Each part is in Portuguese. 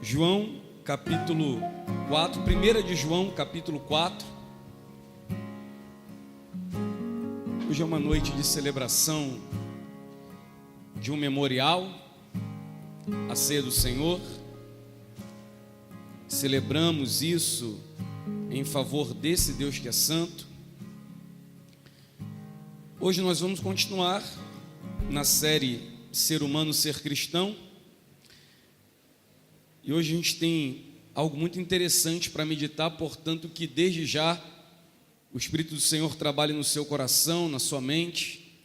João capítulo 4, 1 de João capítulo 4. Hoje é uma noite de celebração de um memorial, a ceia do Senhor. Celebramos isso em favor desse Deus que é santo. Hoje nós vamos continuar na série Ser Humano, Ser Cristão. E hoje a gente tem algo muito interessante para meditar, portanto que desde já o Espírito do Senhor trabalhe no seu coração, na sua mente,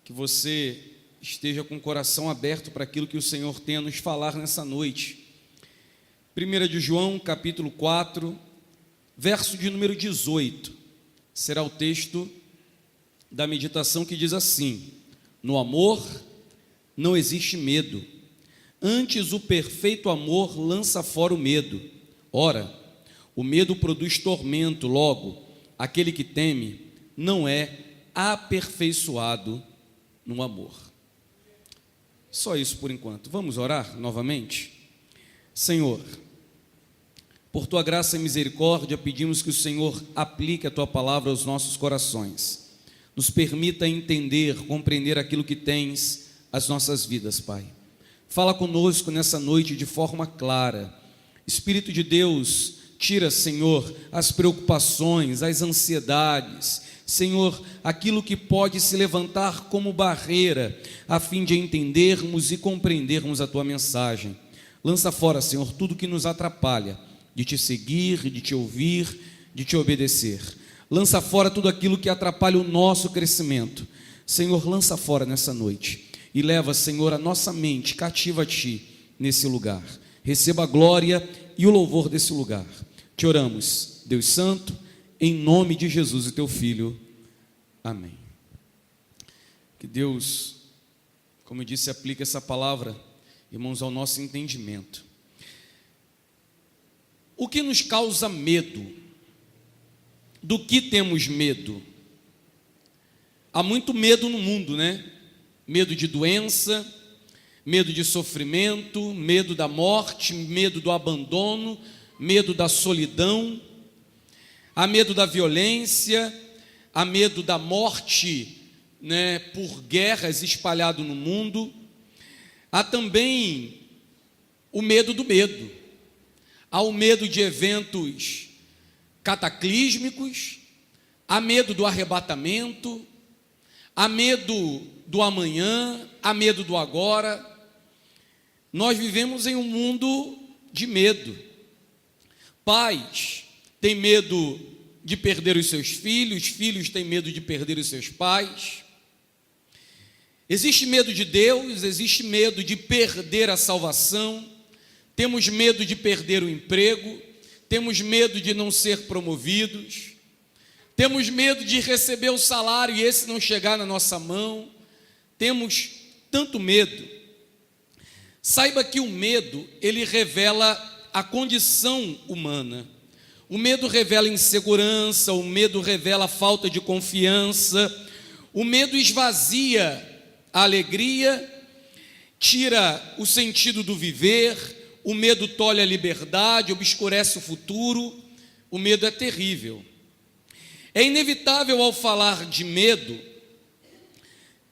que você esteja com o coração aberto para aquilo que o Senhor tem a nos falar nessa noite. 1 de João, capítulo 4, verso de número 18, será o texto da meditação, que diz assim: no amor não existe medo, antes o perfeito amor lança fora o medo. Ora, o medo produz tormento, logo, aquele que teme não é aperfeiçoado no amor. Só isso por enquanto. Vamos orar novamente? Senhor, por Tua graça e misericórdia, pedimos que o Senhor aplique a Tua palavra aos nossos corações. Nos permita entender, compreender aquilo que Tens às nossas vidas, Pai. Fala conosco nessa noite de forma clara. Espírito de Deus, tira, Senhor, as preocupações, as ansiedades, Senhor, aquilo que pode se levantar como barreira, a fim de entendermos e compreendermos a Tua mensagem. Lança fora, Senhor, tudo que nos atrapalha de Te seguir, de Te ouvir, de Te obedecer. Lança fora tudo aquilo que atrapalha o nosso crescimento. Senhor, lança fora nessa noite. E leva, Senhor, a nossa mente cativa a Ti nesse lugar. Receba a glória e o louvor desse lugar. Te oramos, Deus Santo, em nome de Jesus, o Teu Filho. Amém. Que Deus, como eu disse, aplique essa palavra, irmãos, ao nosso entendimento. O que nos causa medo? Do que temos medo? Há muito medo no mundo, né? Medo de doença, medo de sofrimento, medo da morte, medo do abandono, medo da solidão, há medo da violência, há medo da morte, né, por guerras espalhado no mundo. Há também o medo do medo. Há o medo de eventos cataclísmicos, há medo do arrebatamento, há medo do amanhã, há medo do agora. Nós vivemos em um mundo de medo. Pais têm medo de perder os seus filhos, filhos têm medo de perder os seus pais. Existe medo de Deus, existe medo de perder a salvação, temos medo de perder o emprego, temos medo de não ser promovidos, temos medo de receber o salário e esse não chegar na nossa mão. Temos tanto medo. Saiba que o medo, ele revela a condição humana. O medo revela insegurança, o medo revela falta de confiança, o medo esvazia a alegria, tira o sentido do viver, o medo tolhe a liberdade, obscurece o futuro. O medo é terrível. É inevitável, ao falar de medo,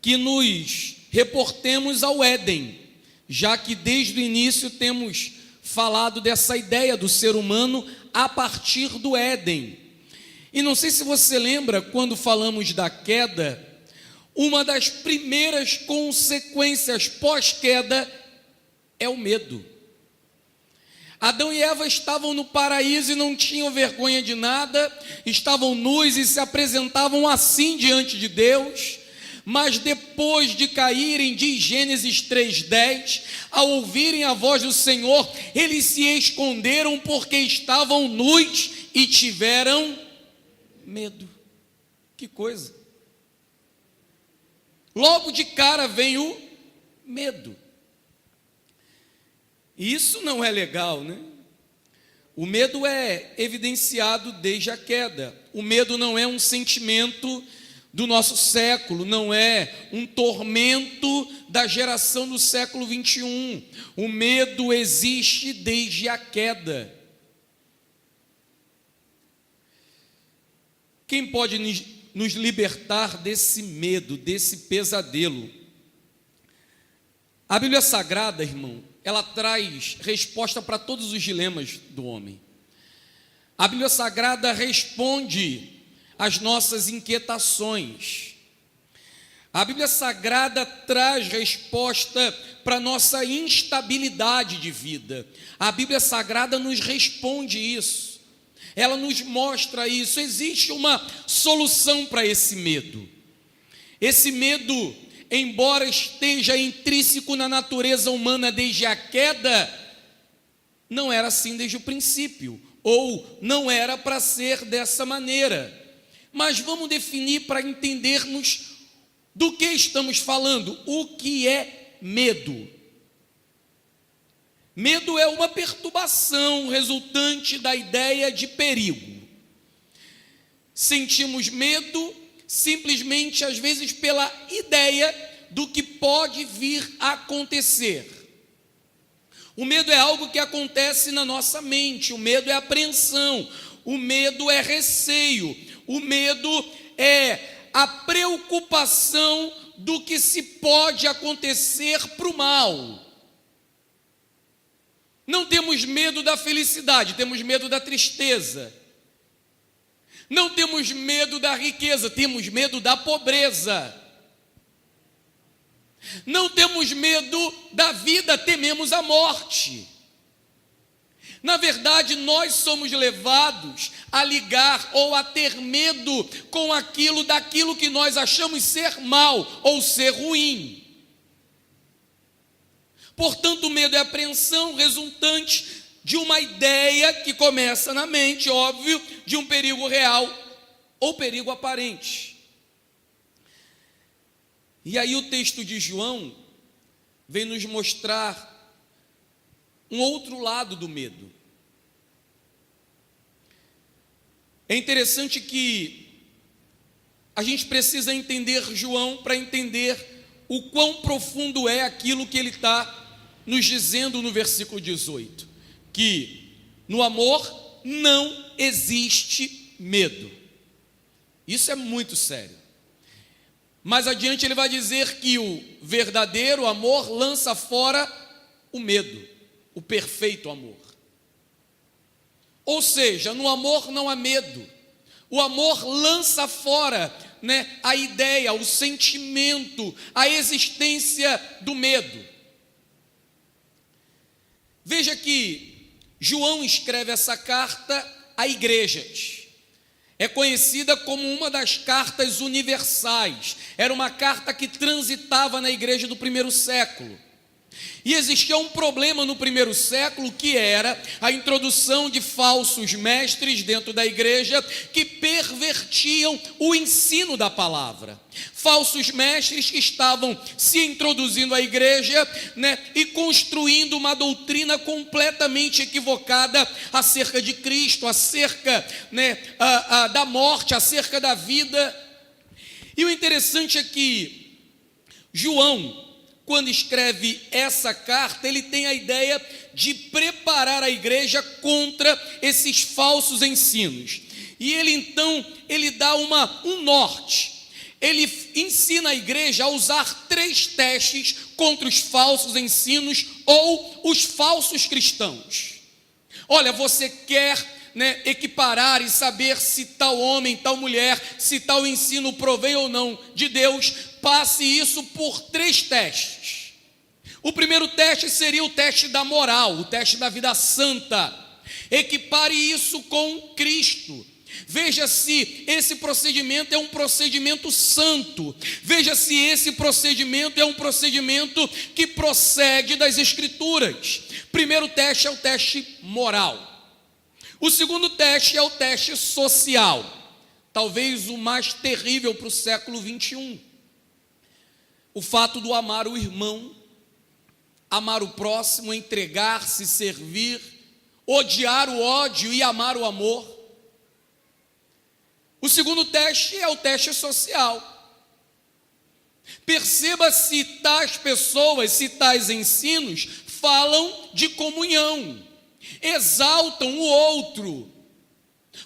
que nos reportemos ao Éden, já que desde o início temos falado dessa ideia do ser humano a partir do Éden. E não sei se você lembra, quando falamos da queda, uma das primeiras consequências pós-queda é o medo. Adão e Eva estavam no paraíso e não tinham vergonha de nada, estavam nus e se apresentavam assim diante de Deus. Mas depois de caírem, diz Gênesis 3:10, ao ouvirem a voz do Senhor, eles se esconderam porque estavam nus e tiveram medo. Que coisa! Logo de cara vem o medo. E isso não é legal, né? O medo é evidenciado desde a queda. O medo não é um sentimento do nosso século, não é um tormento da geração do século 21. O medo existe desde a queda. Quem pode nos libertar desse medo, desse pesadelo? A Bíblia Sagrada, irmão, ela traz resposta para todos os dilemas do homem. A Bíblia Sagrada responde às nossas inquietações. A Bíblia Sagrada traz resposta para a nossa instabilidade de vida. A Bíblia Sagrada nos responde isso. Ela nos mostra isso. Existe uma solução para esse medo. Esse medo, embora esteja intrínseco na natureza humana desde a queda, não era assim desde o princípio, ou não era para ser dessa maneira. Mas vamos definir para entendermos do que estamos falando. O que é medo? Medo é uma perturbação resultante da ideia de perigo. Sentimos medo simplesmente, às vezes, pela ideia do que pode vir a acontecer. O medo é algo que acontece na nossa mente. O medo é apreensão. O medo é receio. O medo é a preocupação do que se pode acontecer para o mal. Não temos medo da felicidade, temos medo da tristeza. Não temos medo da riqueza, temos medo da pobreza. Não temos medo da vida, tememos a morte. Na verdade, nós somos levados a ligar ou a ter medo com daquilo que nós achamos ser mal ou ser ruim. Portanto, o medo é a apreensão resultante de uma ideia que começa na mente, óbvio, de um perigo real ou perigo aparente. E aí o texto de João vem nos mostrar um outro lado do medo. É interessante que a gente precisa entender João para entender o quão profundo é aquilo que ele está nos dizendo no versículo 18, que no amor não existe medo. Isso é muito sério. Mais adiante ele vai dizer que o verdadeiro amor lança fora o medo, o perfeito amor. Ou seja, no amor não há medo. O amor lança fora, a ideia, o sentimento, a existência do medo. Veja que João escreve essa carta a igrejas. É conhecida como uma das cartas universais. Era uma carta que transitava na igreja do primeiro século. E existia um problema no primeiro século, que era a introdução de falsos mestres dentro da igreja que pervertiam o ensino da palavra. Falsos mestres que estavam se introduzindo à igreja, e construindo uma doutrina completamente equivocada acerca de Cristo, acerca da morte, acerca da vida. E o interessante é que João, quando escreve essa carta, ele tem a ideia de preparar a igreja contra esses falsos ensinos. E ele então, ele dá um norte. Ele ensina a igreja a usar 3 testes contra os falsos ensinos ou os falsos cristãos. Olha, você quer equiparar e saber se tal homem, tal mulher, se tal ensino provém ou não de Deus, passe isso por 3 testes. O primeiro teste seria o teste da moral, o teste da vida santa. Equipare isso com Cristo. Veja se esse procedimento é um procedimento santo. Veja se esse procedimento é um procedimento que procede das Escrituras. Primeiro teste é o teste moral. O segundo teste é o teste social. Talvez o mais terrível para o século 21. O fato do amar o irmão, amar o próximo, entregar-se, servir, odiar o ódio e amar o amor. O segundo teste é o teste social. Perceba se tais pessoas, se tais ensinos falam de comunhão, exaltam o outro,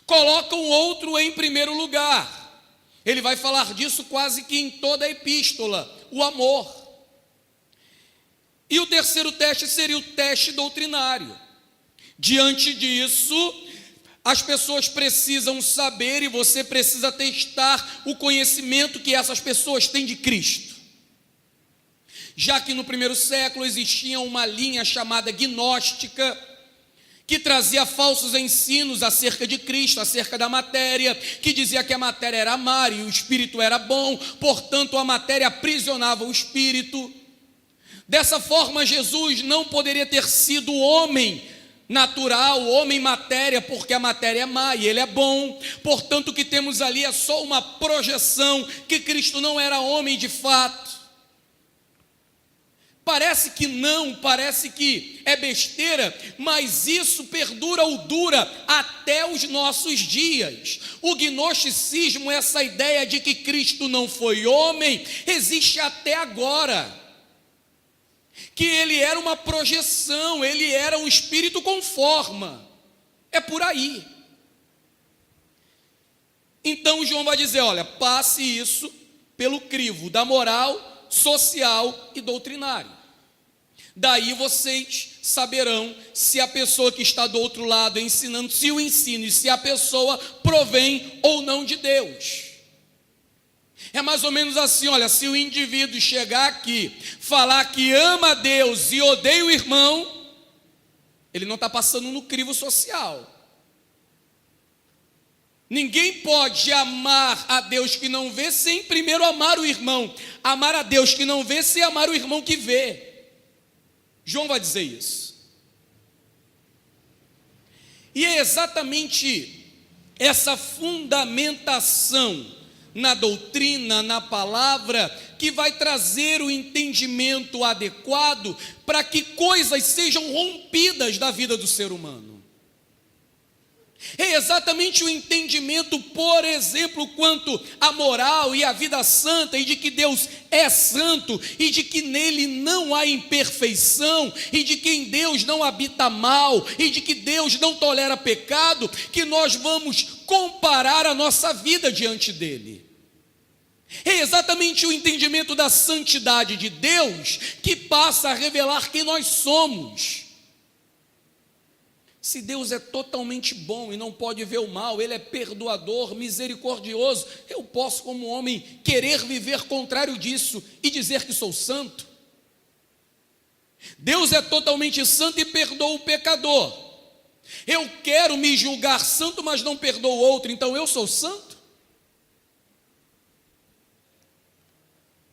colocam o outro em primeiro lugar. Ele vai falar disso quase que em toda a epístola, o amor. E o terceiro teste seria o teste doutrinário. Diante disso, as pessoas precisam saber e você precisa testar o conhecimento que essas pessoas têm de Cristo. Já que no primeiro século existia uma linha chamada gnóstica, que trazia falsos ensinos acerca de Cristo, acerca da matéria, que dizia que a matéria era má e o espírito era bom, portanto a matéria aprisionava o espírito. Dessa forma, Jesus não poderia ter sido homem natural, homem matéria, porque a matéria é má e ele é bom. Portanto, o que temos ali é só uma projeção, que Cristo não era homem de fato. Parece que não, parece que é besteira, mas isso perdura ou dura até os nossos dias. O gnosticismo, essa ideia de que Cristo não foi homem, existe até agora. Que ele era uma projeção, ele era um espírito com forma. É por aí. Então João vai dizer, olha, passe isso pelo crivo da moral social e doutrinário. Daí vocês saberão se a pessoa que está do outro lado ensinando, se o ensino e se a pessoa provém ou não de Deus. É mais ou menos assim, olha, se o indivíduo chegar aqui, falar que ama a Deus e odeia o irmão, ele não está passando no crivo social. Ninguém pode amar a Deus que não vê sem primeiro amar o irmão. Amar a Deus que não vê sem amar o irmão que vê. João vai dizer isso. E é exatamente essa fundamentação na doutrina, na palavra, que vai trazer o entendimento adequado para que coisas sejam rompidas da vida do ser humano. É exatamente o entendimento, por exemplo, quanto à moral e à vida santa, e de que Deus é santo, e de que nele não há imperfeição, e de que em Deus não habita mal, e de que Deus não tolera pecado, que nós vamos comparar a nossa vida diante dele. É exatamente o entendimento da santidade de Deus que passa a revelar quem nós somos. Se Deus é totalmente bom e não pode ver o mal, Ele é perdoador, misericordioso, eu posso, como homem, querer viver contrário disso e dizer que sou santo? Deus é totalmente santo e perdoa o pecador. Eu quero me julgar santo, mas não perdoo outro, então eu sou santo?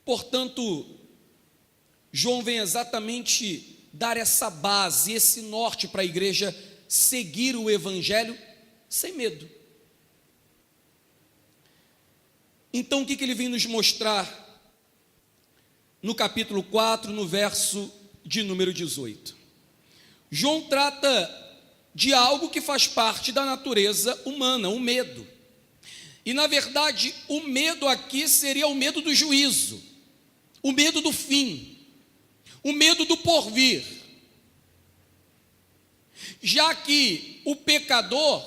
Portanto, João vem exatamente dar essa base, esse norte para a igreja seguir o evangelho sem medo. Então o que ele vem nos mostrar no capítulo 4, no verso de número 18? João trata de algo que faz parte da natureza humana, o medo. E na verdade o medo aqui seria o medo do juízo, o medo do fim, o medo do porvir. Já que o pecador,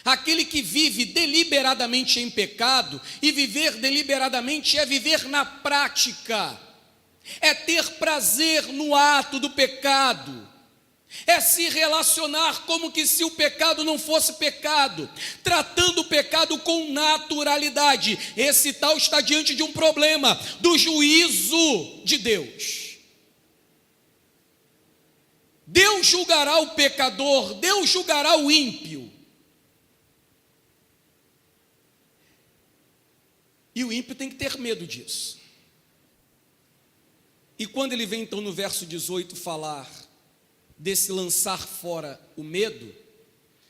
aquele que vive deliberadamente em pecado, e viver deliberadamente é viver na prática, é ter prazer no ato do pecado, é se relacionar como que se o pecado não fosse pecado, tratando o pecado com naturalidade. Esse tal está diante de um problema, do juízo de Deus. Deus julgará o pecador, Deus julgará o ímpio. E o ímpio tem que ter medo disso. E quando ele vem então no verso 18 falar desse lançar fora o medo,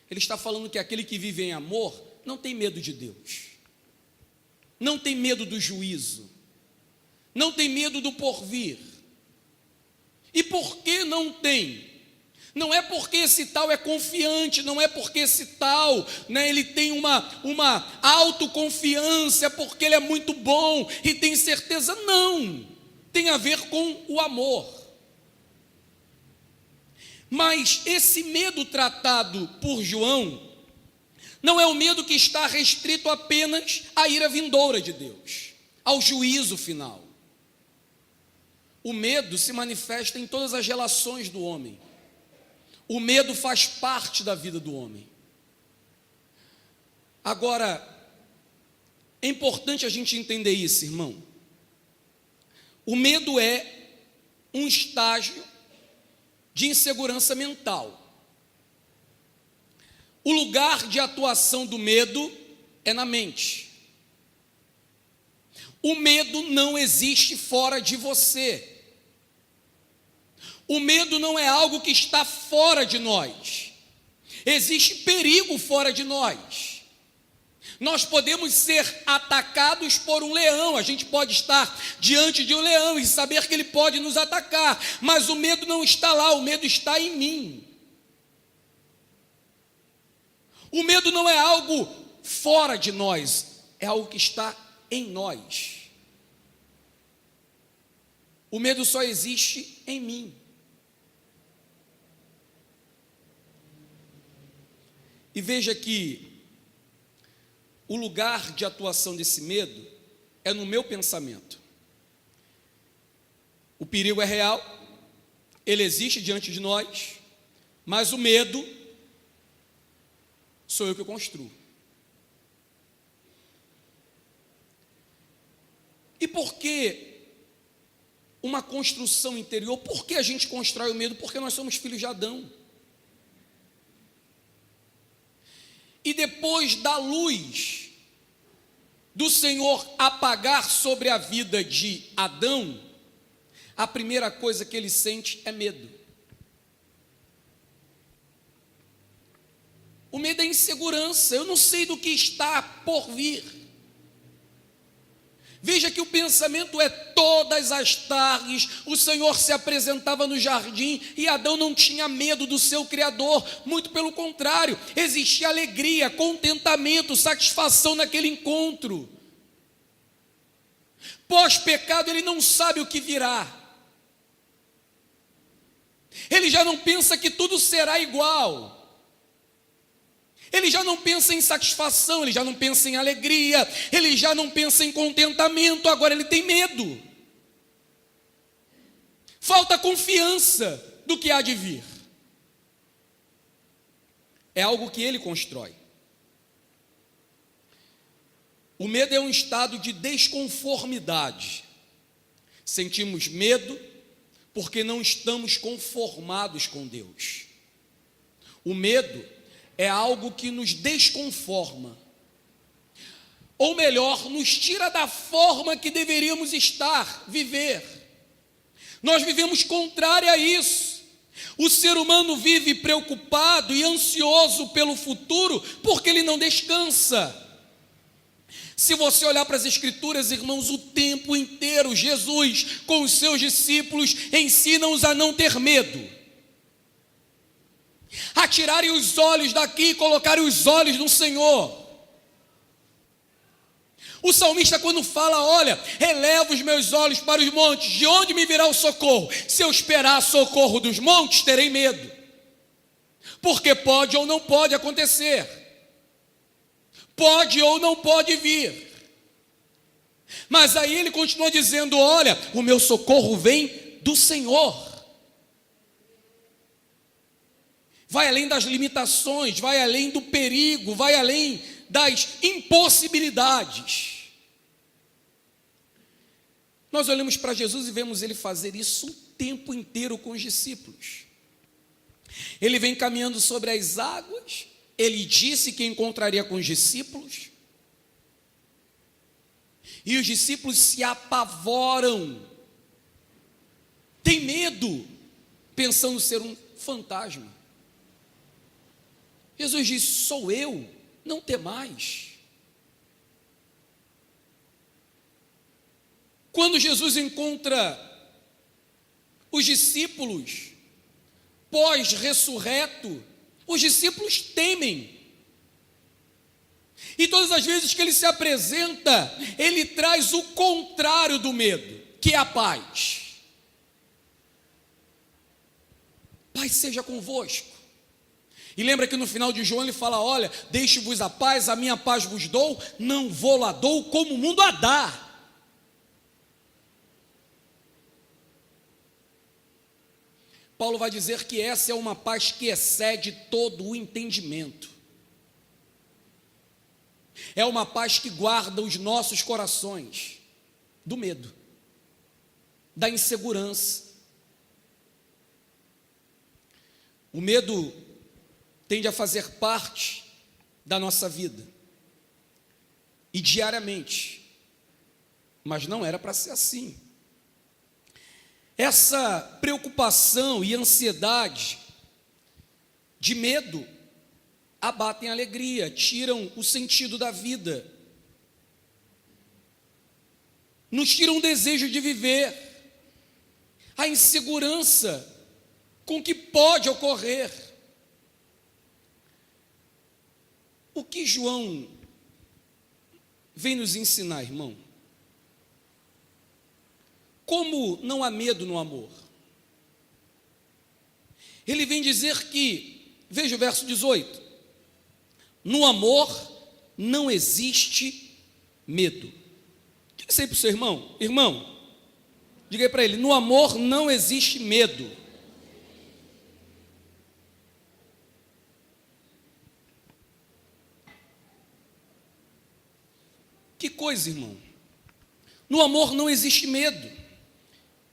ele está falando que aquele que vive em amor não tem medo de Deus, não tem medo do juízo, não tem medo do porvir. E por que não tem? Não é porque esse tal é confiante, não é porque esse tal, né, ele tem uma autoconfiança, é porque ele é muito bom e tem certeza. Não, tem a ver com o amor. Mas esse medo tratado por João não é o medo que está restrito apenas à ira vindoura de Deus, ao juízo final. O medo se manifesta em todas as relações do homem. O medo faz parte da vida do homem. Agora, é importante a gente entender isso, irmão. O medo é um estágio de insegurança mental. O lugar de atuação do medo é na mente. O medo não existe fora de você. O medo não é algo que está fora de nós. Existe perigo fora de nós. Nós podemos ser atacados por um leão. A gente pode estar diante de um leão e saber que ele pode nos atacar. Mas o medo não está lá, o medo está em mim. O medo não é algo fora de nós, é algo que está em nós. O medo só existe em mim. E veja que o lugar de atuação desse medo é no meu pensamento. O perigo é real, ele existe diante de nós, mas o medo sou eu que construo. E por que uma construção interior? Por que a gente constrói o medo? Porque nós somos filhos de Adão. E depois da luz do Senhor apagar sobre a vida de Adão, a primeira coisa que ele sente é medo. O medo é insegurança, eu não sei do que está por vir. Veja que o pensamento é todas as tardes, o Senhor se apresentava no jardim e Adão não tinha medo do seu Criador, muito pelo contrário, existia alegria, contentamento, satisfação naquele encontro. Pós-pecado ele não sabe o que virá, ele já não pensa que tudo será igual. Ele já não pensa em satisfação, ele já não pensa em alegria, ele já não pensa em contentamento, agora ele tem medo. Falta confiança do que há de vir. É algo que ele constrói. O medo é um estado de desconformidade. Sentimos medo porque não estamos conformados com Deus. O medo é algo que nos desconforma, ou melhor, nos tira da forma que deveríamos estar, viver. Nós vivemos contrário a isso. O ser humano vive preocupado e ansioso pelo futuro, porque ele não descansa. Se você olhar para as Escrituras, irmãos, o tempo inteiro, Jesus, com os seus discípulos, ensina-os a não ter medo. A tirarem os olhos daqui e colocarem os olhos no Senhor. O salmista quando fala, olha, eleva os meus olhos para os montes, de onde me virá o socorro? Se eu esperar socorro dos montes, terei medo, porque pode ou não pode acontecer, pode ou não pode vir. Mas aí ele continua dizendo, olha, o meu socorro vem do Senhor. Vai além das limitações, vai além do perigo, vai além das impossibilidades. Nós olhamos para Jesus e vemos ele fazer isso o tempo inteiro com os discípulos. Ele vem caminhando sobre as águas, ele disse que encontraria com os discípulos, e os discípulos se apavoram, têm medo, pensando ser um fantasma. Jesus diz, sou eu, não temais. Quando Jesus encontra os discípulos pós-ressurreto, os discípulos temem. E todas as vezes que ele se apresenta, ele traz o contrário do medo, que é a paz. Paz seja convosco. E lembra que no final de João ele fala: olha, deixe-vos a paz, a minha paz vos dou, não vou lá dou como o mundo a dá. Paulo vai dizer que essa é uma paz que excede todo o entendimento. É uma paz que guarda os nossos corações do medo, da insegurança. O medo tende a fazer parte da nossa vida, e diariamente, mas não era para ser assim. Essa preocupação e ansiedade de medo abatem a alegria, tiram o sentido da vida, nos tiram o desejo de viver, a insegurança com que pode ocorrer. O que João vem nos ensinar, irmão? Como não há medo no amor? Ele vem dizer que, veja o verso 18: no amor não existe medo. Diga isso aí para o seu irmão. Irmão, diga aí para ele: no amor não existe medo. Que coisa, irmão. No amor não existe medo.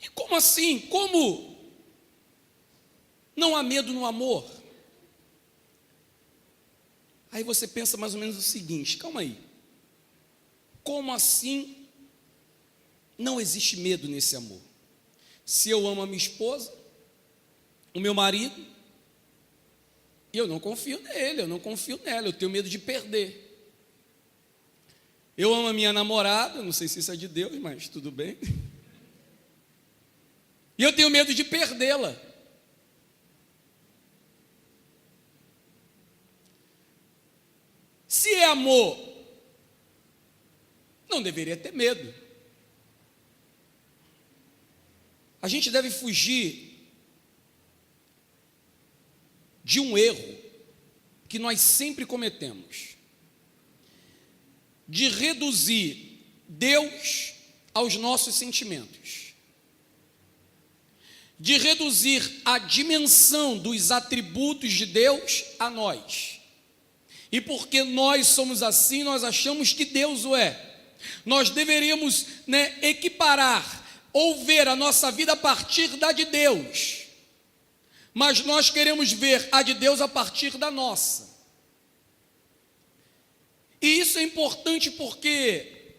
E como assim? Como não há medo no amor? Aí você pensa mais ou menos o seguinte: calma aí. Como assim não existe medo nesse amor? Se eu amo a minha esposa, o meu marido, e eu não confio nele, eu não confio nela, eu tenho medo de perder. Eu amo a minha namorada, não sei se isso é de Deus, mas tudo bem. E eu tenho medo de perdê-la. Se é amor, não deveria ter medo. A gente deve fugir de um erro que nós sempre cometemos, de reduzir Deus aos nossos sentimentos, de reduzir a dimensão dos atributos de Deus a nós. E porque nós somos assim, nós achamos que Deus o é. Nós deveríamos, equiparar ou ver a nossa vida a partir da de Deus, mas nós queremos ver a de Deus a partir da nossa. E isso é importante porque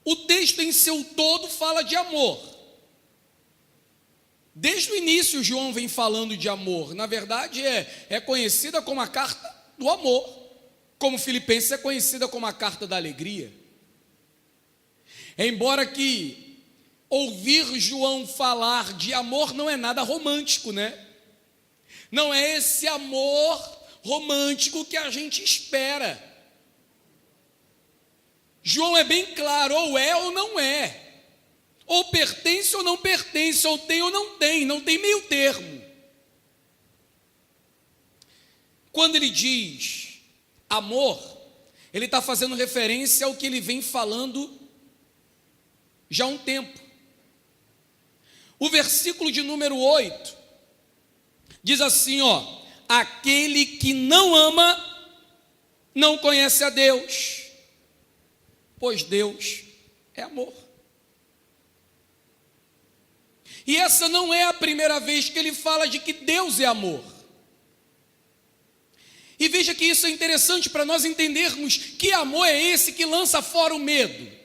o texto em seu todo fala de amor. Desde o início João vem falando de amor. Na verdade é conhecida como a carta do amor, como Filipenses é conhecida como a carta da alegria. Embora que ouvir João falar de amor não é nada romântico, né? Não é esse amor romântico que a gente espera. João é bem claro, ou é ou não é, ou pertence ou não pertence, ou tem ou não tem meio termo. Quando ele diz amor, ele está fazendo referência ao que ele vem falando já há um tempo. O versículo de número 8 diz assim, aquele que não ama não conhece a Deus, pois Deus é amor. E essa não é a primeira vez que ele fala de que Deus é amor. E veja que isso é interessante para nós entendermos que amor é esse que lança fora o medo.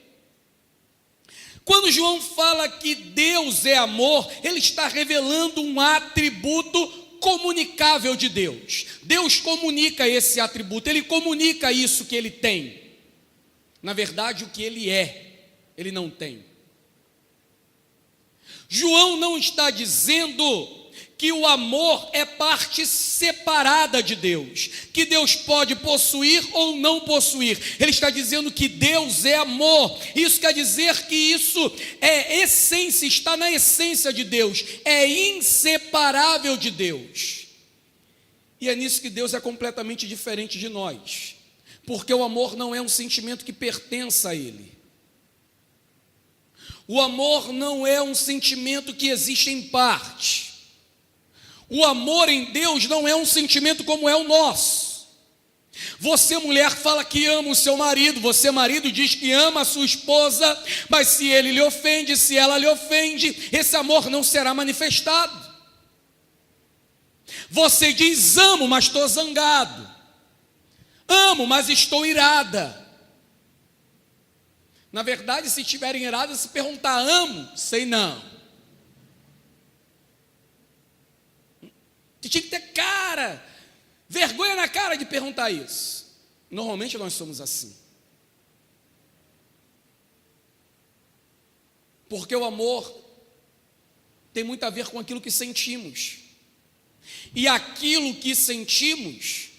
Quando João fala que Deus é amor, ele está revelando um atributo comunicável de Deus. Deus comunica esse atributo, ele comunica isso que ele tem. Na verdade, o que ele é, ele não tem. João não está dizendo que o amor é parte separada de Deus, que Deus pode possuir ou não possuir. Ele está dizendo que Deus é amor. Isso quer dizer que isso é essência, está na essência de Deus, é inseparável de Deus. E é nisso que Deus é completamente diferente de nós, porque o amor não é um sentimento que pertença a Ele. O amor não é um sentimento que existe em parte. O amor em Deus não é um sentimento como é o nosso. Você, mulher, fala que ama o seu marido, você, marido, diz que ama a sua esposa, mas se ele lhe ofende, se ela lhe ofende, esse amor não será manifestado. Você diz: amo, mas estou zangado. Amo, mas estou irada. Na verdade, se estiverem iradas, se perguntar: amo? Sei não. Tinha que ter vergonha na cara de perguntar isso. Normalmente nós somos assim. Porque o amor tem muito a ver com aquilo que sentimos. E aquilo que sentimos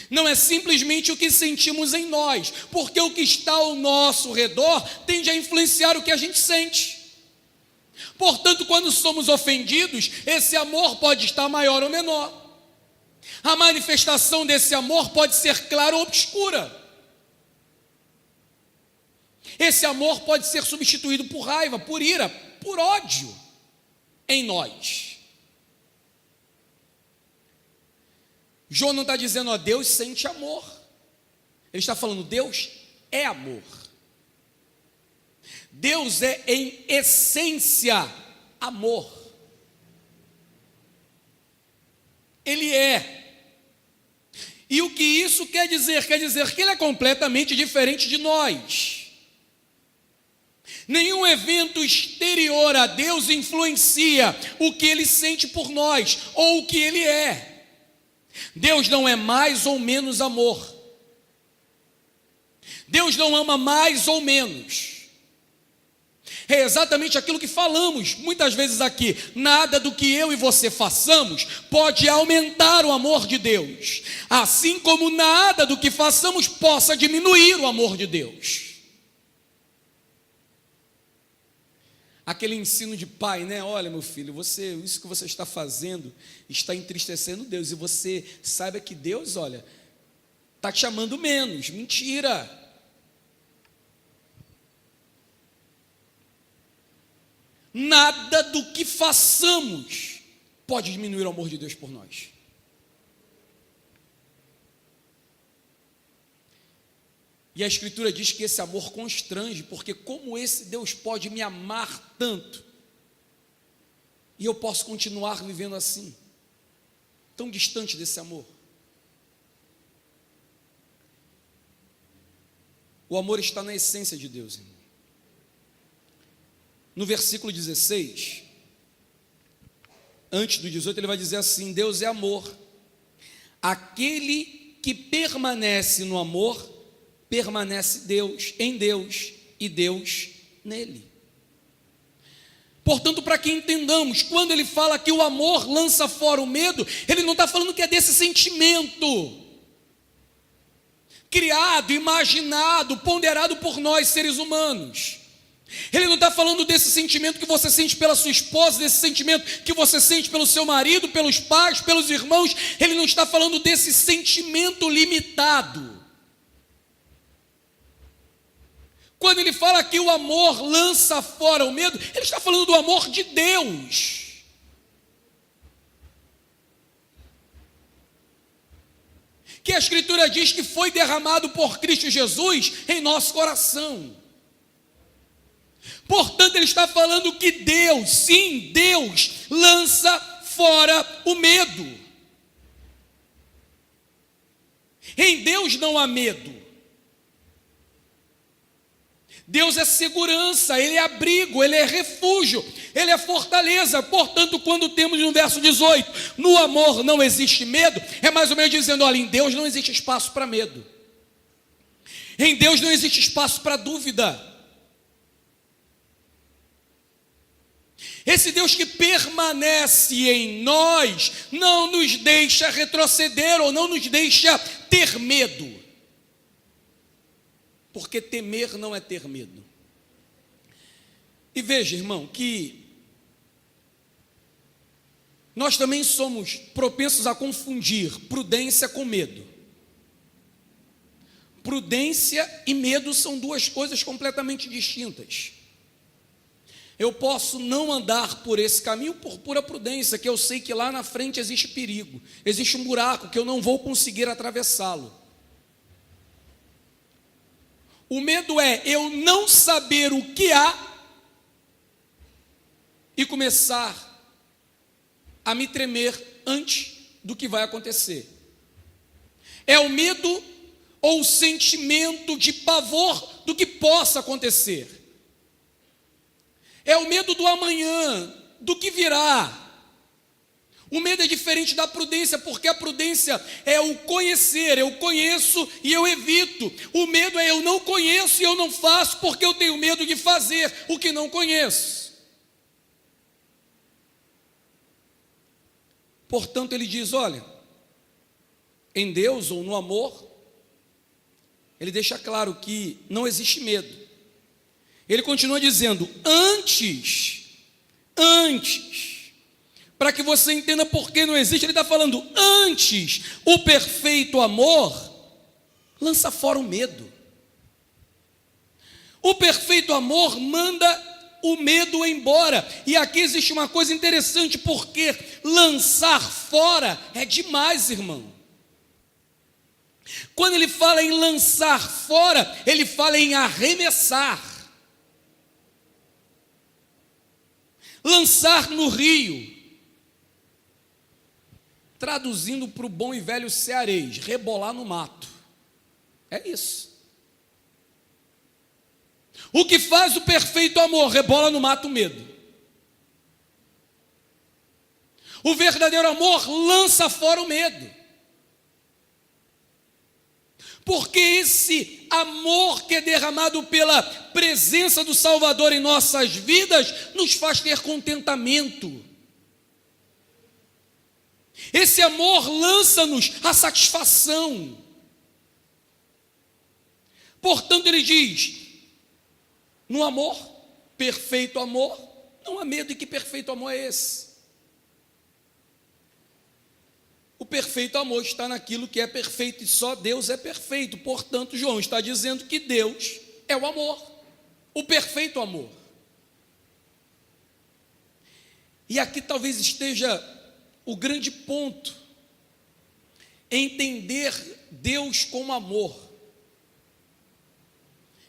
não é simplesmente o que sentimos em nós, porque o que está ao nosso redor tende a influenciar o que a gente sente. Portanto, quando somos ofendidos, esse amor pode estar maior ou menor. A manifestação desse amor pode ser clara ou obscura. Esse amor pode ser substituído por raiva, por ira, por ódio em nós. João não está dizendo: ó, Deus sente amor. Ele está falando: Deus é amor. Deus é em essência amor. Ele é. E o que isso quer dizer? Quer dizer que Ele é completamente diferente de nós. Nenhum evento exterior a Deus influencia o que Ele sente por nós, ou o que Ele é. Deus não é mais ou menos amor. Deus não ama mais ou menos. É exatamente aquilo que falamos muitas vezes aqui. Nada do que eu e você façamos pode aumentar o amor de Deus, assim como nada do que façamos possa diminuir o amor de Deus. Aquele ensino de pai, né? Olha, meu filho, isso que você está fazendo está entristecendo Deus, e você saiba que Deus, olha, está te amando menos. Mentira. Nada do que façamos pode diminuir o amor de Deus por nós. E a Escritura diz que esse amor constrange, porque como esse Deus pode me amar tanto, e eu posso continuar vivendo assim, tão distante desse amor? O amor está na essência de Deus, irmão. No versículo 16, antes do 18, ele vai dizer assim: Deus é amor. Aquele que permanece no amor, permanece em Deus, e Deus nele. Portanto, para que entendamos, quando ele fala que o amor lança fora o medo, ele não está falando que é desse sentimento criado, imaginado, ponderado por nós, seres humanos. Ele não está falando desse sentimento que você sente pela sua esposa, desse sentimento que você sente pelo seu marido, pelos pais, pelos irmãos. Ele não está falando desse sentimento limitado. Quando ele fala que o amor lança fora o medo, ele está falando do amor de Deus. Que a Escritura diz que foi derramado por Cristo Jesus em nosso coração. Portanto, ele está falando que Deus, sim, Deus lança fora o medo. Em Deus não há medo. Deus é segurança, Ele é abrigo, Ele é refúgio, Ele é fortaleza. Portanto, quando temos no verso 18, no amor não existe medo, é mais ou menos dizendo: olha, em Deus não existe espaço para medo. Em Deus não existe espaço para dúvida. Esse Deus que permanece em nós não nos deixa retroceder ou não nos deixa ter medo. Porque temer não é ter medo. E veja, irmão, que nós também somos propensos a confundir prudência com medo. Prudência e medo são duas coisas completamente distintas. Eu posso não andar por esse caminho por pura prudência, que eu sei que lá na frente existe perigo, existe um buraco que eu não vou conseguir atravessá-lo. O medo é eu não saber o que há e começar a me tremer antes do que vai acontecer. É o medo ou o sentimento de pavor do que possa acontecer. É o medo do amanhã, do que virá. O medo é diferente da prudência, porque a prudência é o conhecer, eu conheço e eu evito. O medo é eu não conheço e eu não faço, porque eu tenho medo de fazer o que não conheço. Portanto, ele diz, olha, em Deus ou no amor, ele deixa claro que não existe medo. Ele continua dizendo, antes, para que você entenda por que não existe, ele está falando, antes, o perfeito amor lança fora o medo. O perfeito amor manda o medo embora. E aqui existe uma coisa interessante, porque lançar fora é demais, irmão. Quando ele fala em lançar fora, ele fala em arremessar. Lançar no rio, traduzindo para o bom e velho cearês, rebolar no mato. É isso. O que faz o perfeito amor? Rebola no mato o medo. O verdadeiro amor lança fora o medo. Porque esse amor que é derramado pela presença do Salvador em nossas vidas, nos faz ter contentamento. Esse amor lança-nos a satisfação. Portanto, ele diz, no amor, perfeito amor, não há medo. E que perfeito amor é esse? O perfeito amor está naquilo que é perfeito e só Deus é perfeito. Portanto, João está dizendo que Deus é o amor, o perfeito amor. E aqui talvez esteja o grande ponto, entender Deus como amor,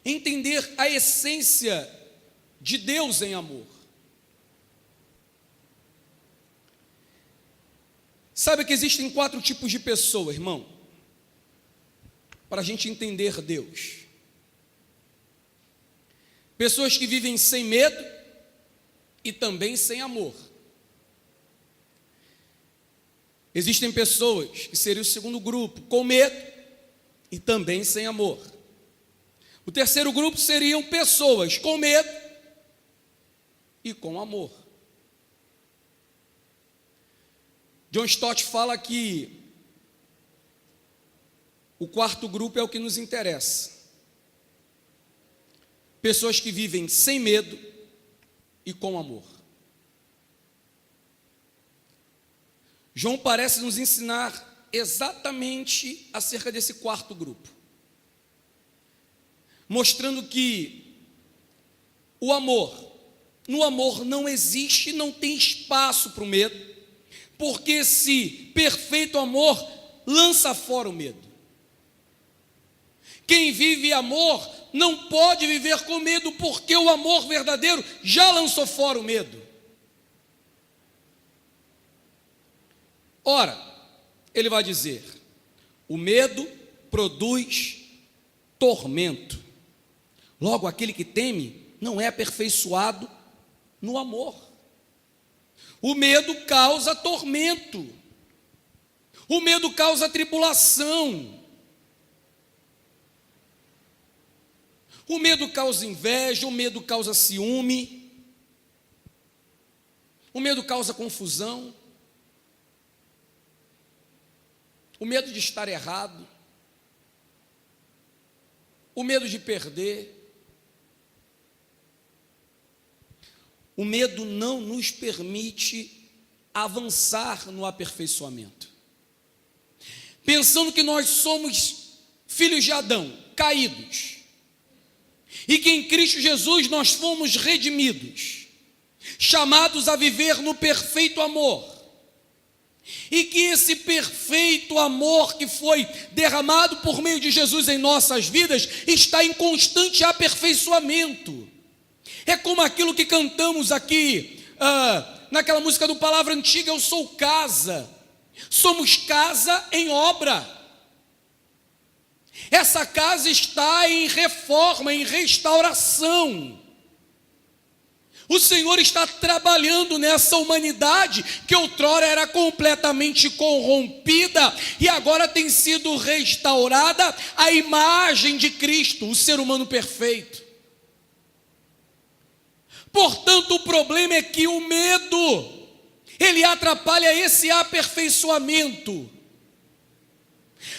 entender a essência de Deus em amor. Sabe que existem 4 tipos de pessoa, irmão, para a gente entender Deus. Pessoas que vivem sem medo e também sem amor. Existem pessoas que seriam o segundo grupo, com medo e também sem amor. O terceiro grupo seriam pessoas com medo e com amor. John Stott fala que o quarto grupo é o que nos interessa. Pessoas que vivem sem medo e com amor. João parece nos ensinar exatamente acerca desse quarto grupo, mostrando que o amor, no amor não existe, não tem espaço para o medo, porque esse perfeito amor lança fora o medo. Quem vive amor não pode viver com medo, porque o amor verdadeiro já lançou fora o medo. Ora, ele vai dizer, o medo produz tormento. Logo, aquele que teme não é aperfeiçoado no amor. O medo causa tormento. O medo causa tribulação. O medo causa inveja, o medo causa ciúme. O medo causa confusão, o medo de estar errado, o medo de perder. O medo não nos permite avançar no aperfeiçoamento. Pensando que nós somos filhos de Adão, caídos, e que em Cristo Jesus nós fomos redimidos, chamados a viver no perfeito amor, e que esse perfeito amor que foi derramado por meio de Jesus em nossas vidas está em constante aperfeiçoamento. É como aquilo que cantamos aqui, naquela música do Palavra Antiga, eu sou casa. Somos casa em obra. Essa casa está em reforma, em restauração. O Senhor está trabalhando nessa humanidade que outrora era completamente corrompida e agora tem sido restaurada à imagem de Cristo, o ser humano perfeito. Portanto, o problema é que o medo, ele atrapalha esse aperfeiçoamento.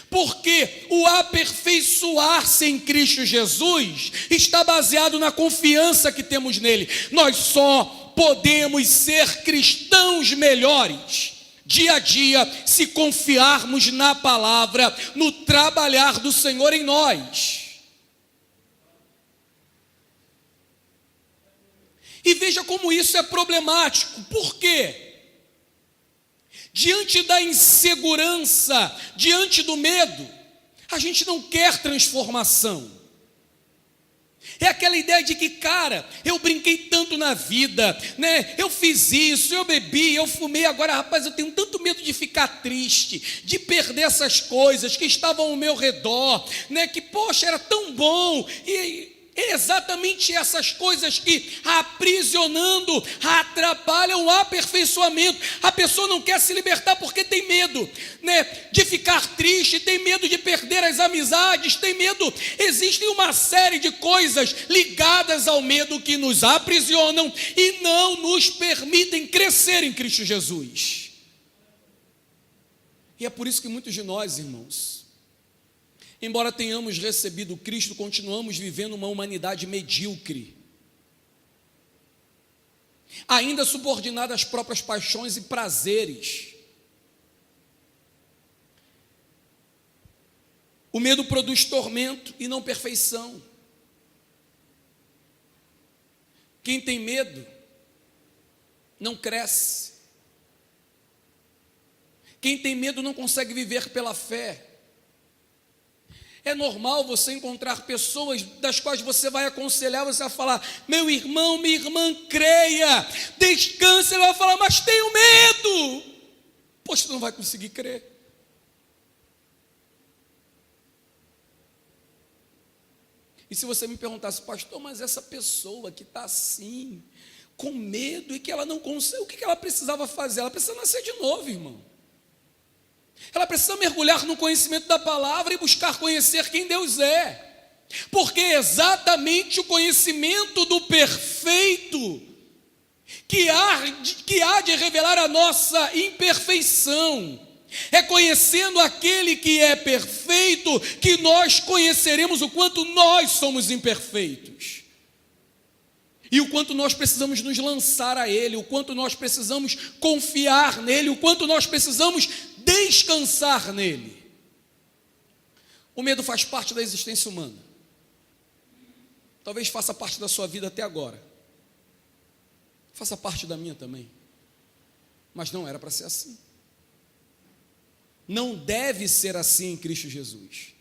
Porque o aperfeiçoar-se em Cristo Jesus está baseado na confiança que temos nele. Nós só podemos ser cristãos melhores dia a dia se confiarmos na palavra, no trabalhar do Senhor em nós. E veja como isso é problemático. Por quê? Diante da insegurança, diante do medo, a gente não quer transformação. É aquela ideia de que, cara, eu brinquei tanto na vida, né? Eu fiz isso, eu bebi, eu fumei, agora, rapaz, eu tenho tanto medo de ficar triste, de perder essas coisas que estavam ao meu redor, né? Que, poxa, era tão bom, e é exatamente essas coisas que, aprisionando, atrapalham o aperfeiçoamento. A pessoa não quer se libertar porque tem medo, né, de ficar triste, tem medo de perder as amizades, tem medo. Existem uma série de coisas ligadas ao medo que nos aprisionam e não nos permitem crescer em Cristo Jesus. E é por isso que muitos de nós, irmãos, embora tenhamos recebido Cristo, continuamos vivendo uma humanidade medíocre, ainda subordinada às próprias paixões e prazeres. O medo produz tormento e não perfeição. Quem tem medo não cresce. Quem tem medo não consegue viver pela fé. É normal você encontrar pessoas das quais você vai aconselhar, você vai falar, meu irmão, minha irmã, creia, descanse. Ele vai falar, mas tenho medo. Poxa, você não vai conseguir crer. E se você me perguntasse, pastor, mas essa pessoa que está assim, com medo e que ela não consegue, o que ela precisava fazer? Ela precisa nascer de novo, irmão. Ela precisa mergulhar no conhecimento da palavra e buscar conhecer quem Deus é. Porque é exatamente o conhecimento do perfeito que há de revelar a nossa imperfeição. É conhecendo aquele que é perfeito que nós conheceremos o quanto nós somos imperfeitos. E o quanto nós precisamos nos lançar a Ele, o quanto nós precisamos confiar nele, o quanto nós precisamos descansar nele. O medo faz parte da existência humana. Talvez faça parte da sua vida até agora. Faça parte da minha também. Mas não era para ser assim. Não deve ser assim em Cristo Jesus.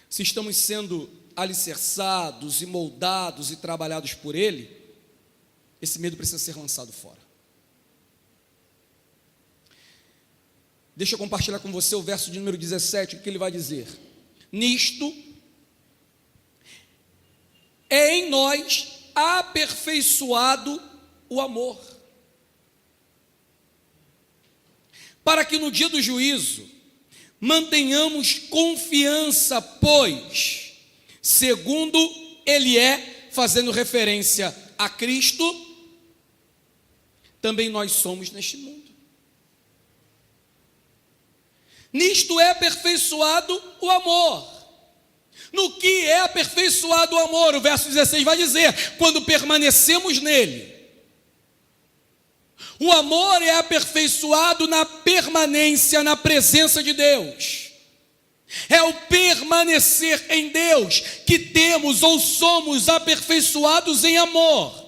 Se estamos sendo alicerçados e moldados e trabalhados por Ele, esse medo precisa ser lançado fora. Deixa eu compartilhar com você o verso de número 17, o que ele vai dizer. Nisto é em nós aperfeiçoado o amor, para que no dia do juízo mantenhamos confiança, pois, segundo ele é, fazendo referência a Cristo, também nós somos neste mundo. Nisto é aperfeiçoado o amor. No que é aperfeiçoado o amor? O verso 16 vai dizer: quando permanecemos nele. O amor é aperfeiçoado na permanência, na presença de Deus. É o permanecer em Deus que temos ou somos aperfeiçoados em amor.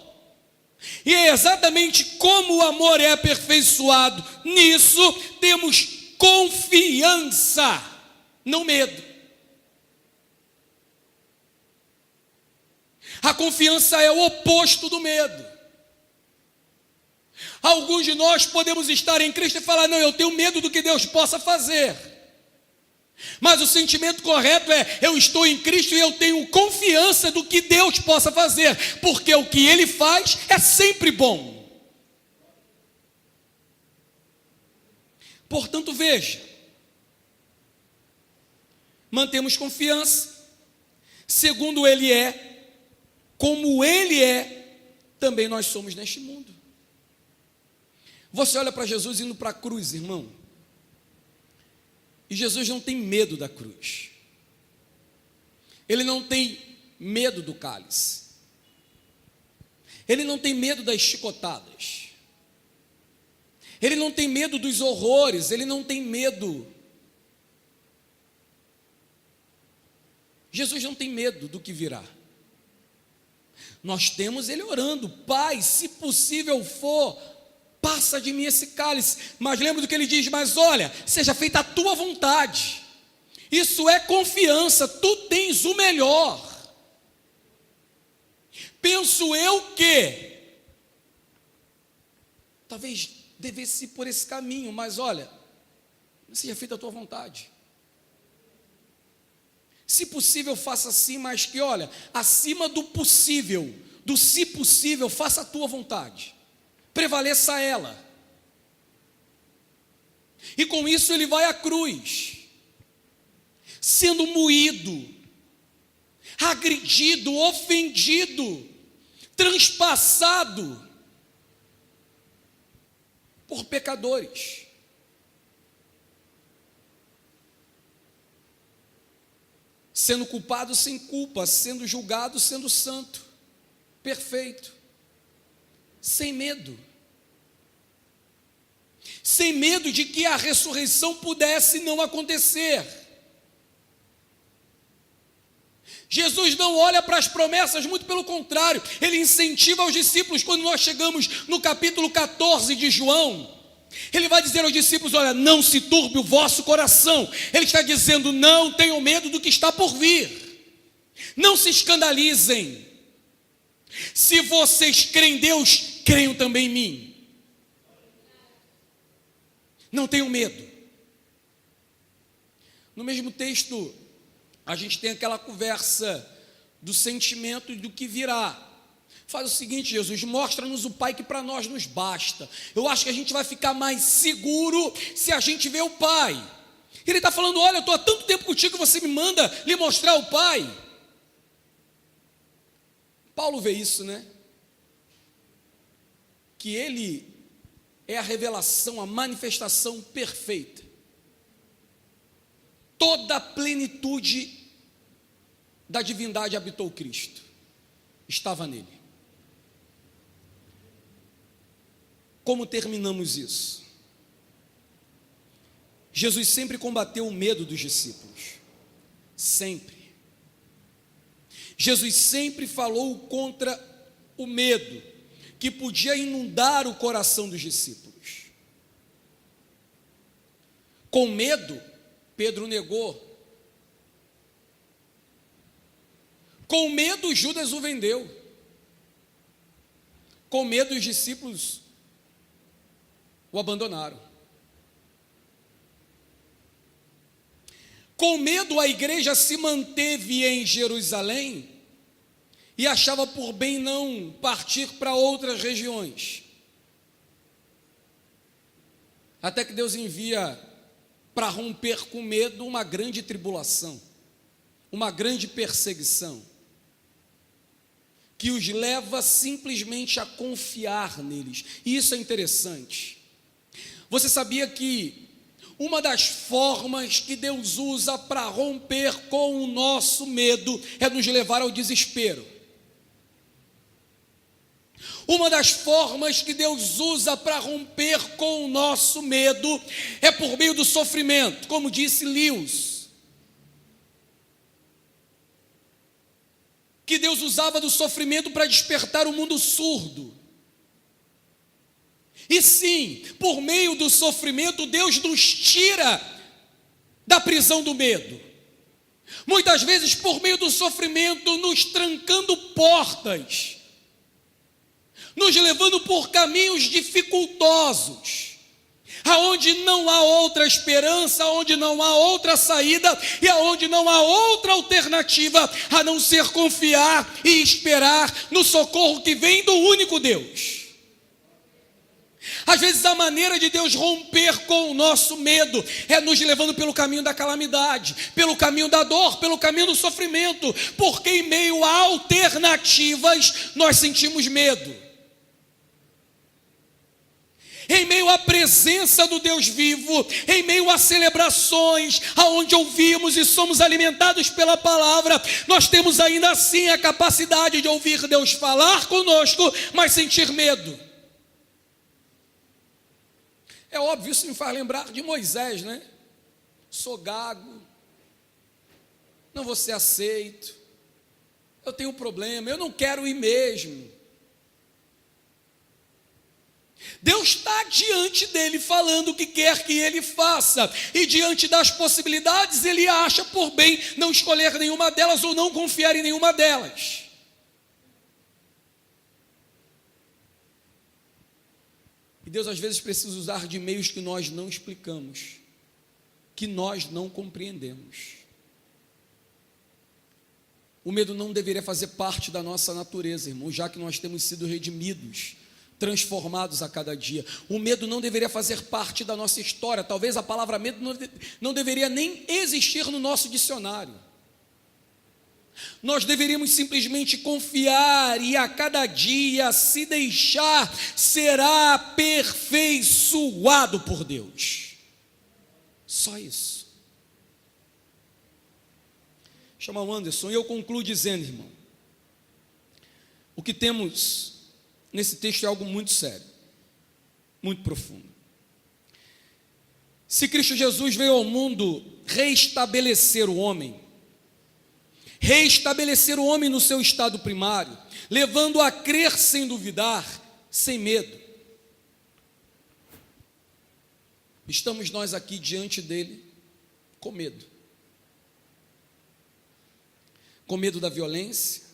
E é exatamente como o amor é aperfeiçoado nisso, temos confiança, não medo. A confiança é o oposto do medo. Alguns de nós podemos estar em Cristo e falar: não, eu tenho medo do que Deus possa fazer. Mas o sentimento correto é: eu estou em Cristo e eu tenho confiança do que Deus possa fazer, porque o que Ele faz é sempre bom. Portanto, veja, mantemos confiança, segundo Ele é, como Ele é, também nós somos neste mundo. Você olha para Jesus indo para a cruz, irmão, e Jesus não tem medo da cruz, Ele não tem medo do cálice, Ele não tem medo das chicotadas, Ele não tem medo dos horrores, Ele não tem medo. Jesus não tem medo do que virá. Nós temos Ele orando: Pai, se possível for, passa de mim esse cálice. Mas lembra do que Ele diz: mas olha, seja feita a tua vontade. Isso é confiança, tu tens o melhor. Penso eu que talvez devesse ir por esse caminho, mas olha, seja feita a tua vontade. Se possível, faça assim, mas que olha, acima do possível, do se possível, faça a tua vontade, prevaleça ela. E com isso ele vai à cruz, sendo moído, agredido, ofendido, transpassado por pecadores. Sendo culpado sem culpa, sendo julgado sendo santo, perfeito, sem medo. Sem medo de que a ressurreição pudesse não acontecer. Jesus não olha para as promessas, muito pelo contrário, Ele incentiva os discípulos. Quando nós chegamos no capítulo 14 de João, Ele vai dizer aos discípulos: olha, não se turbe o vosso coração. Ele está dizendo: não tenham medo do que está por vir, não se escandalizem. Se vocês creem em Deus, creiam também em mim. Não tenham medo. No mesmo texto, a gente tem aquela conversa do sentimento e do que virá. Faz o seguinte: Jesus, mostra-nos o Pai, que para nós nos basta. Eu acho que a gente vai ficar mais seguro se a gente vê o Pai. Ele está falando: olha, eu estou há tanto tempo contigo que você me manda lhe mostrar o Pai. Paulo vê isso, né? Que Ele é a revelação, a manifestação perfeita. Toda a plenitude da divindade habitou Cristo, estava nele. Como terminamos isso? Jesus sempre combateu o medo dos discípulos, sempre. Jesus sempre falou contra o medo que podia inundar o coração dos discípulos. Com medo, Pedro negou. Com medo, Judas o vendeu. Com medo, os discípulos o abandonaram. Com medo, a igreja se manteve em Jerusalém e achava por bem não partir para outras regiões. Até que Deus envia para romper com medo uma grande tribulação, uma grande perseguição. que os leva simplesmente a confiar neles. E isso é interessante. Você sabia que uma das formas que Deus usa para romper com o nosso medo é nos levar ao desespero? Uma das formas que Deus usa para romper com o nosso medo é por meio do sofrimento, como disse Lewis, que Deus usava do sofrimento para despertar o mundo surdo. E sim, por meio do sofrimento, Deus nos tira da prisão do medo. Muitas vezes, por meio do sofrimento, nos trancando portas, nos levando por caminhos dificultosos, aonde não há outra esperança, aonde não há outra saída e aonde não há outra alternativa a não ser confiar e esperar no socorro que vem do único Deus. Às vezes a maneira de Deus romper com o nosso medo é nos levando pelo caminho da calamidade, pelo caminho da dor, pelo caminho do sofrimento, porque em meio a alternativas nós sentimos medo. Em meio à presença do Deus vivo, em meio a celebrações, aonde ouvimos e somos alimentados pela palavra, nós temos ainda assim a capacidade de ouvir Deus falar conosco, mas sentir medo. É óbvio, isso me faz lembrar de Moisés, né? Sou gago, não vou ser aceito, eu tenho um problema, eu não quero ir mesmo. Deus está diante dele falando o que quer que ele faça, e diante das possibilidades ele acha por bem não escolher nenhuma delas ou não confiar em nenhuma delas. E Deus às vezes precisa usar de meios que nós não explicamos, que nós não compreendemos. O medo não deveria fazer parte da nossa natureza, irmão, já que nós temos sido redimidos, transformados a cada dia. O medo não deveria fazer parte da nossa história. Talvez a palavra medo não deveria nem existir no nosso dicionário. Nós deveríamos simplesmente confiar e a cada dia se deixar ser aperfeiçoado por Deus. Só isso. Chama o Anderson e eu concluo dizendo, irmão, o que temos nesse texto é algo muito sério, muito profundo. Se Cristo Jesus veio ao mundo reestabelecer o homem no seu estado primário, levando a crer sem duvidar, sem medo, estamos nós aqui diante dele com medo. Com medo da violência,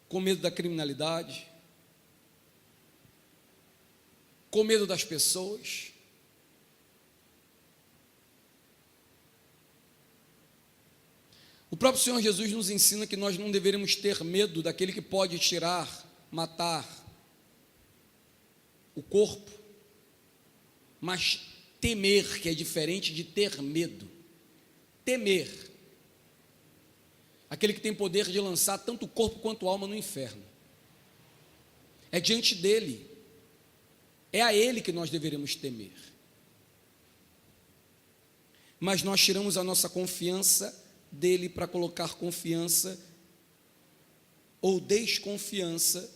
com medo da criminalidade, com medo das pessoas. O próprio Senhor Jesus nos ensina que nós não deveríamos ter medo daquele que pode tirar, matar o corpo, mas temer, que é diferente de ter medo. Temer. Aquele que tem poder de lançar tanto o corpo quanto a alma no inferno. É diante dele, é a ele que nós deveríamos temer. Mas nós tiramos a nossa confiança dele para colocar confiança ou desconfiança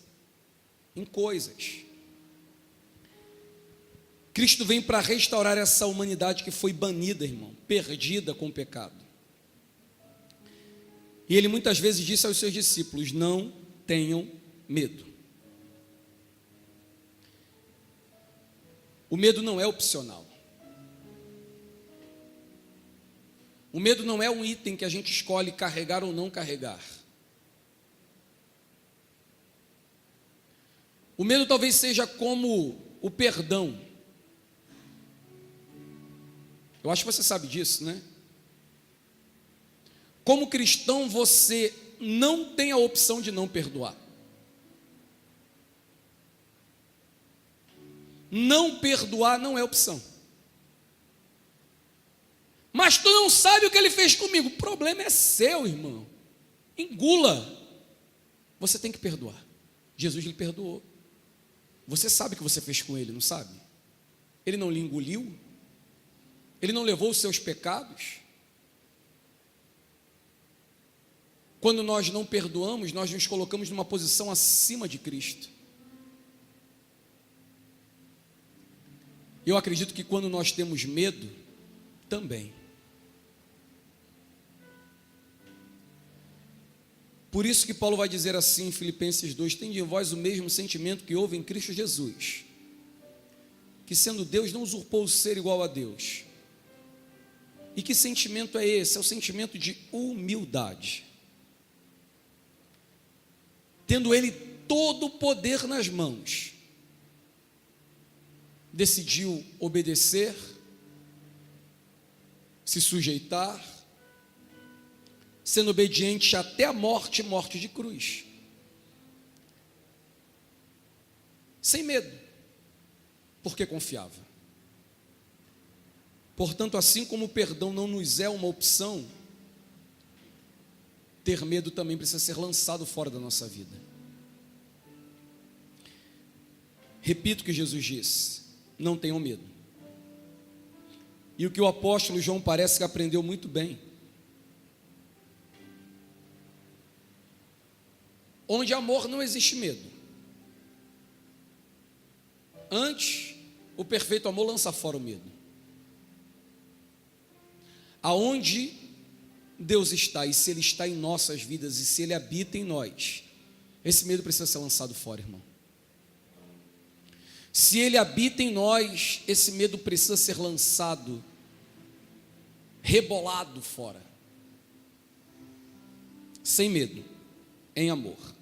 em coisas. Cristo vem para restaurar essa humanidade que foi banida, irmão, perdida com o pecado. E ele muitas vezes disse aos seus discípulos: não tenham medo. O medo não é opcional. O medo não é um item que a gente escolhe carregar ou não carregar. O medo talvez seja como o perdão. Eu acho que você sabe disso, né? Como cristão, você não tem a opção de não perdoar. Não perdoar não é opção. Mas tu não sabe o que ele fez comigo. O problema é seu, irmão. Engula. você tem que perdoar. Jesus lhe perdoou. Você sabe o que você fez com ele, não sabe? Ele não lhe engoliu? Ele não levou os seus pecados? Quando nós não perdoamos, nós nos colocamos numa posição acima de Cristo. Eu acredito que quando nós temos medo, também. Por isso que Paulo vai dizer assim em Filipenses 2: tende em vós o mesmo sentimento que houve em Cristo Jesus, que sendo Deus não usurpou o ser igual a Deus. E que sentimento é esse? É o sentimento de humildade. Tendo ele todo o poder nas mãos, decidiu obedecer, se sujeitar, sendo obediente até a morte, morte de cruz. Sem medo, porque confiava. Portanto, assim como o perdão não nos é uma opção, ter medo também precisa ser lançado fora da nossa vida. Repito o que Jesus disse: não tenham medo. E o que o apóstolo João parece que aprendeu muito bem: onde há amor não existe medo. Antes, o perfeito amor lança fora o medo. Aonde Deus está, e se Ele está em nossas vidas, e se Ele habita em nós, esse medo precisa ser lançado fora, irmão. Se Ele habita em nós, esse medo precisa ser lançado, rebolado fora. Sem medo, em amor.